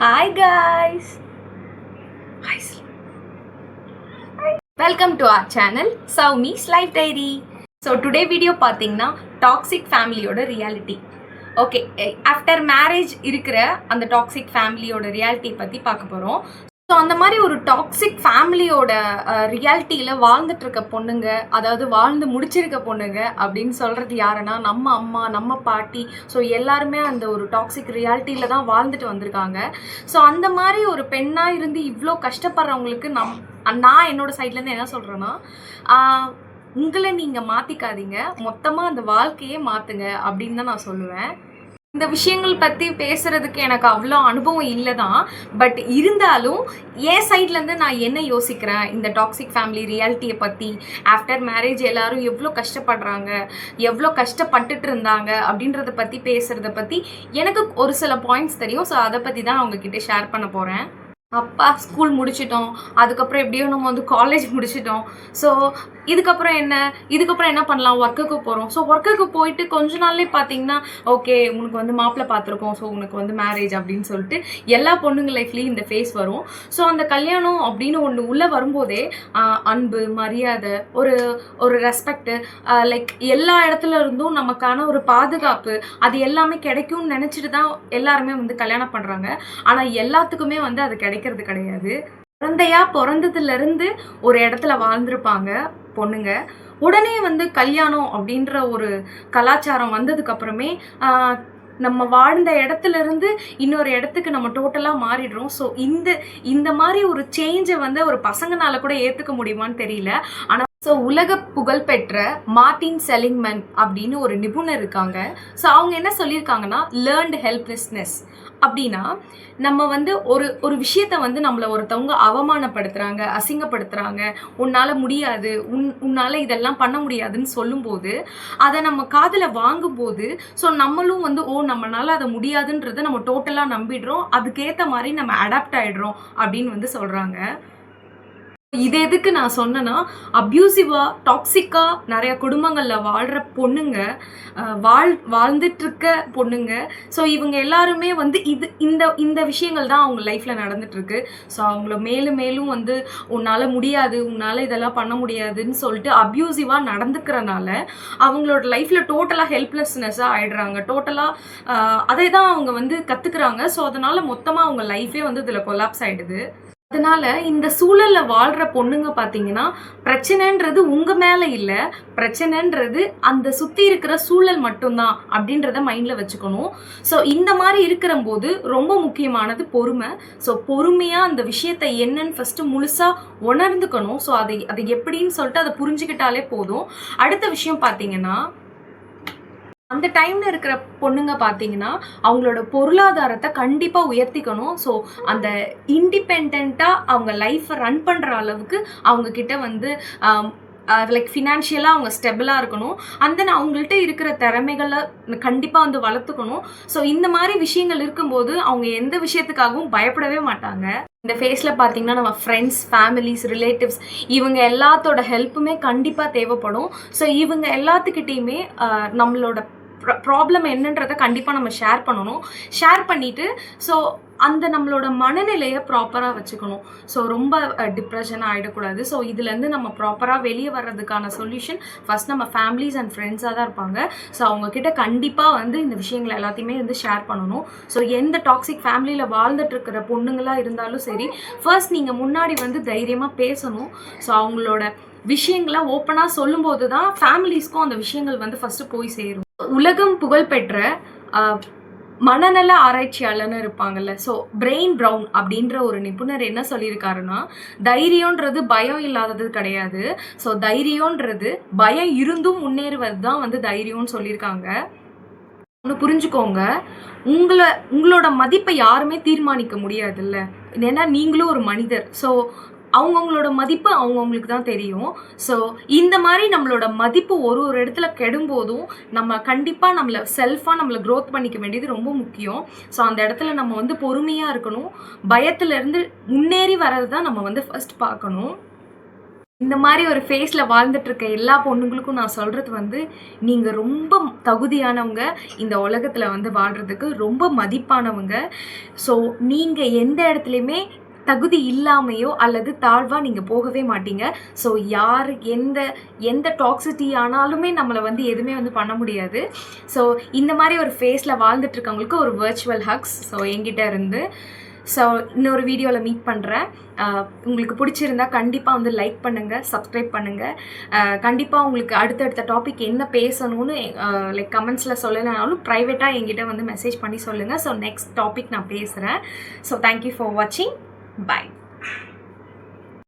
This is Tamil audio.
Hi guys. Hi. Welcome to our channel Saumi's Life Diary. So today video பார்த்தீங்கன்னா டாக்ஸிக் ஃபேமிலியோட ரியாலிட்டி. ஓகே, ஆஃப்டர் மேரேஜ் இருக்கிற அந்த டாக்ஸிக் ஃபேமிலியோட ரியாலிட்டி பற்றி பார்க்க போகிறோம். ஸோ அந்த மாதிரி ஒரு டாக்ஸிக் ஃபேமிலியோட ரியாலிட்டியில் வாழ்ந்துட்டு இருக்க பொண்ணுங்க, அதாவது வாழ்ந்து முடிச்சிருக்க பொண்ணுங்க அப்படின்னு சொல்கிறது யாருன்னா நம்ம அம்மா, நம்ம பாட்டி. ஸோ எல்லாருமே அந்த ஒரு டாக்ஸிக் ரியாலிட்டியில் தான் வாழ்ந்துட்டு வந்திருக்காங்க. ஸோ அந்த மாதிரி ஒரு பெண்ணாக இருந்து இவ்வளோ கஷ்டப்படுறவங்களுக்கு நான் என்னோட சைட்லேருந்து என்ன சொல்கிறேன்னா, உங்களை நீங்கள் மாற்றிக்காதீங்க, மொத்தமாக அந்த வாழ்க்கையே மாற்றுங்க அப்படின்னு தான் நான் சொல்லுவேன். இந்த விஷயங்கள் பற்றி பேசுகிறதுக்கு எனக்கு அவ்வளோ அனுபவம் இல்லை தான். பட் இருந்தாலும் என் சைட்லேருந்து நான் என்ன யோசிக்கிறேன் இந்த டாக்ஸிக் ஃபேமிலி ரியாலிட்டியை பற்றி, ஆஃப்டர் மேரேஜ் எல்லாரும் எவ்வளோ கஷ்டப்படுறாங்க, எவ்வளோ கஷ்டப்பட்டுட்டு இருந்தாங்க அப்படின்றத பற்றி பேசுகிறத பற்றி எனக்கு ஒரு சில பாயிண்ட்ஸ் தெரியும். ஸோ அதை பற்றி தான் நான் உங்ககிட்ட ஷேர் பண்ண போகிறேன். அப்பா ஸ்கூல் முடிச்சிட்டோம், அதுக்கப்புறம் எப்படியோ நம்ம வந்து காலேஜ் முடிச்சிட்டோம். ஸோ இதுக்கப்புறம் என்ன பண்ணலாம், ஒர்க்குக்கு போகிறோம். ஸோ ஒர்க்குக்கு போயிட்டு கொஞ்ச நாள்லேயே பார்த்தீங்கன்னா ஓகே உனக்கு வந்து மாப்பிள்ளை பார்த்துருக்கோம், ஸோ உனக்கு வந்து மேரேஜ் அப்படின்னு சொல்லிட்டு எல்லா பொண்ணுங்க லைஃப்லேயும் இந்த ஃபேஸ் வரும். ஸோ அந்த கல்யாணம் அப்படின்னு ஒன்று உள்ளே வரும்போதே அன்பு, மரியாதை, ஒரு ரெஸ்பெக்டு, லைக் எல்லா இடத்துல இருந்தும் நமக்கான ஒரு பாதுகாப்பு, அது எல்லாமே கிடைக்கும்னு நினச்சிட்டு தான் எல்லாருமே வந்து கல்யாணம் பண்ணுறாங்க. ஆனால் எல்லாத்துக்குமே வந்து அது கிடைக்கிறது கிடையாது. பிறந்ததுலேருந்து ஒரு இடத்துல வாழ்ந்துருப்பாங்க பொண்ணுங்க. உடனே வந்து கல்யாணம் அப்படின்ற ஒரு கலாச்சாரம் வந்ததுக்கு அப்புறமே நம்ம வாழ்ந்த இடத்துல இருந்து இன்னொரு இடத்துக்கு நம்ம டோட்டலாக மாறிடுறோம். ஸோ இந்த மாதிரி ஒரு சேஞ்சை வந்து ஒரு பசங்கனால கூட ஏற்றுக்க முடியுமான்னு தெரியல. ஆனால் ஸோ உலக புகழ்பெற்ற மார்ட்டின் செலிங்மேன் அப்படின்னு ஒரு நிபுணர் இருக்காங்க. ஸோ அவங்க என்ன சொல்லியிருக்காங்கன்னா, லேர்ன்டு ஹெல்ப்லெஸ்னஸ் அப்படின்னா நம்ம வந்து ஒரு விஷயத்த வந்து நம்மளை ஒருத்தவங்க அவமானப்படுத்துகிறாங்க, அசிங்கப்படுத்துகிறாங்க, உன்னால் முடியாது, உன்னால் இதெல்லாம் பண்ண முடியாதுன்னு சொல்லும்போது அதை நம்ம காதில் வாங்கும்போது ஸோ நம்மளும் வந்து நம்மளால் அதை முடியாதுன்றதை நம்ம டோட்டலாக நம்பிடுறோம், அதுக்கேற்ற மாதிரி நம்ம அடாப்ட் ஆகிடுறோம் அப்படின்னு வந்து சொல்கிறாங்க. இது எதுக்கு நான் சொன்னேன்னா, அப்யூசிவாக டாக்ஸிக்காக நிறைய குடும்பங்களில் வாழ்கிற பொண்ணுங்க, வாழ்ந்துட்டுருக்க பொண்ணுங்க. ஸோ இவங்க எல்லாருமே வந்து இந்த விஷயங்கள் தான் அவங்க லைஃப்பில் நடந்துட்டுருக்கு. ஸோ அவங்கள மேலும் வந்து உன்னால் முடியாது, உன்னால் இதெல்லாம் பண்ண முடியாதுன்னு சொல்லிட்டு அப்யூசிவாக நடந்துக்கிறனால அவங்களோட லைஃப்பில் டோட்டலாக ஹெல்ப்லெஸ்னஸாக ஆகிடுறாங்க. டோட்டலாக அதை தான் அவங்க வந்து கற்றுக்குறாங்க. ஸோ அதனால் மொத்தமாக அவங்க லைஃபே வந்து இதில் கொலாப்ஸ் ஆகிடுது. அதனால இந்த சூழல்ல வாழ்ற பொண்ணுங்க பார்த்தீங்கன்னா, பிரச்சனைன்றது உங்க மேல இல்லை, பிரச்சனைன்றது அந்த சுற்றி இருக்கிற சூழல் மட்டும்தான் அப்படின்றத மைண்டில் வச்சுக்கணும். ஸோ இந்த மாதிரி இருக்கிற போது ரொம்ப முக்கியமானது பொறுமை. ஸோ பொறுமையாக அந்த விஷயத்தை என்னன்னு ஃபஸ்ட்டு முழுசாக உணர்ந்துக்கணும். ஸோ அதை எப்படின்னு சொல்லிட்டு அதை புரிஞ்சுக்கிட்டாலே போதும். அடுத்த விஷயம் பார்த்தீங்கன்னா, அந்த டைமில் இருக்கிற பொண்ணுங்க பார்த்தீங்கன்னா அவங்களோட பொருளாதாரத்தை கண்டிப்பாக உயர்த்திக்கணும். ஸோ அந்த இண்டிபெண்ட்டாக அவங்க லைஃப்பை ரன் பண்ணுற அளவுக்கு அவங்கக்கிட்ட வந்து லைக் ஃபினான்ஷியலாக அவங்க ஸ்டெபிளாக இருக்கணும். அண்ட் தென் அவங்கள்ட்ட இருக்கிற திறமைகளை கண்டிப்பாக வந்து வளர்த்துக்கணும். ஸோ இந்த மாதிரி விஷயங்கள் இருக்கும்போது அவங்க எந்த விஷயத்துக்காகவும் பயப்படவே மாட்டாங்க. இந்த ஃபேஸில் பார்த்தீங்கன்னா நம்ம ஃப்ரெண்ட்ஸ், ஃபேமிலிஸ், ரிலேட்டிவ்ஸ் இவங்க எல்லாத்தோட ஹெல்ப்புமே கண்டிப்பாக தேவைப்படும். ஸோ இவங்க எல்லாத்துக்கிட்டேயுமே நம்மளோட ப்ராப்ளம் என்னன்றதை கண்டிப்பாக நம்ம ஷேர் பண்ணணும். ஷேர் பண்ணிவிட்டு ஸோ அந்த நம்மளோட மனநிலையை ப்ராப்பராக வச்சுக்கணும். ஸோ ரொம்ப டிப்ரெஷனாக ஆகிடக்கூடாது. ஸோ இதுலேருந்து நம்ம ப்ராப்பராக வெளியே வர்றதுக்கான சொல்யூஷன் ஃபஸ்ட் நம்ம ஃபேமிலிஸ் அண்ட் ஃப்ரெண்ட்ஸாக தான் இருப்பாங்க. ஸோ அவங்கக்கிட்ட கண்டிப்பாக வந்து இந்த விஷயங்களை எல்லாத்தையுமே வந்து ஷேர் பண்ணணும். ஸோ எந்த டாக்ஸிக் ஃபேமிலியில் வாழ்ந்துட்டுருக்கிற பொண்ணுங்களாக இருந்தாலும் சரி, ஃபர்ஸ்ட் நீங்கள் முன்னாடி வந்து தைரியமாக பேசணும். ஸோ அவங்களோட விஷயங்களை ஓப்பனாக சொல்லும்போது தான் ஃபேமிலிஸ்க்கும் அந்த விஷயங்கள் வந்து ஃபஸ்ட்டு போய் சேரும். உலகம் புகழ்பெற்ற மனநல ஆராய்ச்சியாளர்னு இருப்பாங்கல்ல, ஸோ பிரெயின் ப்ரவுன் அப்படின்ற ஒரு நிபுணர் என்ன சொல்லியிருக்காருன்னா, தைரியன்றது பயம் இல்லாதது கிடையாது. ஸோ தைரியன்றது பயம் இருந்தும் முன்னேறுவது தான் வந்து தைரியம்னு சொல்லியிருக்காங்க. ஒன்று புரிஞ்சுக்கோங்க, உங்களோட மதிப்பை யாருமே தீர்மானிக்க முடியாதுல்ல, ஏன்னா நீங்களும் ஒரு மனிதர். ஸோ அவங்கவுங்களோட மதிப்பு அவங்கவுங்களுக்கு தான் தெரியும். ஸோ இந்த மாதிரி நம்மளோட மதிப்பு ஒரு இடத்துல கெடும்போதும் நம்ம கண்டிப்பாக நம்மளை க்ரோத் பண்ணிக்க வேண்டியது ரொம்ப முக்கியம். ஸோ அந்த இடத்துல நம்ம வந்து பொறுமையாக இருக்கணும். பயத்திலேருந்து முன்னேறி வர்றது தான் நம்ம வந்து ஃபர்ஸ்ட் பார்க்கணும். இந்த மாதிரி ஒரு ஃபேஸில் வாழ்ந்துட்டு இருக்க எல்லா பொண்ணுங்களுக்கும் நான் சொல்கிறது வந்து, நீங்கள் ரொம்ப தகுதியானவங்க, இந்த உலகத்தில் வந்து வாழ்கிறதுக்கு ரொம்ப மதிப்பானவங்க. ஸோ நீங்கள் எந்த இடத்துலையுமே தகுதி இல்லாமையோ அல்லது தாழ்வாக நீங்கள் போகவே மாட்டீங்க. ஸோ யார் எந்த டாக்ஸிட்டி ஆனாலுமே நம்மளை வந்து எதுவுமே வந்து பண்ண முடியாது. ஸோ இந்த மாதிரி ஒரு ஃபேஸில் வாழ்ந்துட்டு இருக்கவங்களுக்கு ஒரு வர்ச்சுவல் ஹக்ஸ் ஸோ என்கிட்ட இருந்து. ஸோ இன்னொரு வீடியோவில் மீட் பண்ணுறேன். உங்களுக்கு பிடிச்சிருந்தா கண்டிப்பாக வந்து லைக் பண்ணுங்கள், சப்ஸ்கிரைப் பண்ணுங்கள். கண்டிப்பாக உங்களுக்கு அடுத்தடுத்த டாபிக் என்ன பேசணும்னு லைக் கமெண்ட்ஸில் சொல்லலைனாலும் ப்ரைவேட்டாக என்கிட்ட வந்து மெசேஜ் பண்ணி சொல்லுங்கள். ஸோ நெக்ஸ்ட் டாபிக் நான் பேசுகிறேன். ஸோ தேங்க்யூ ஃபார் வாட்சிங். Bye.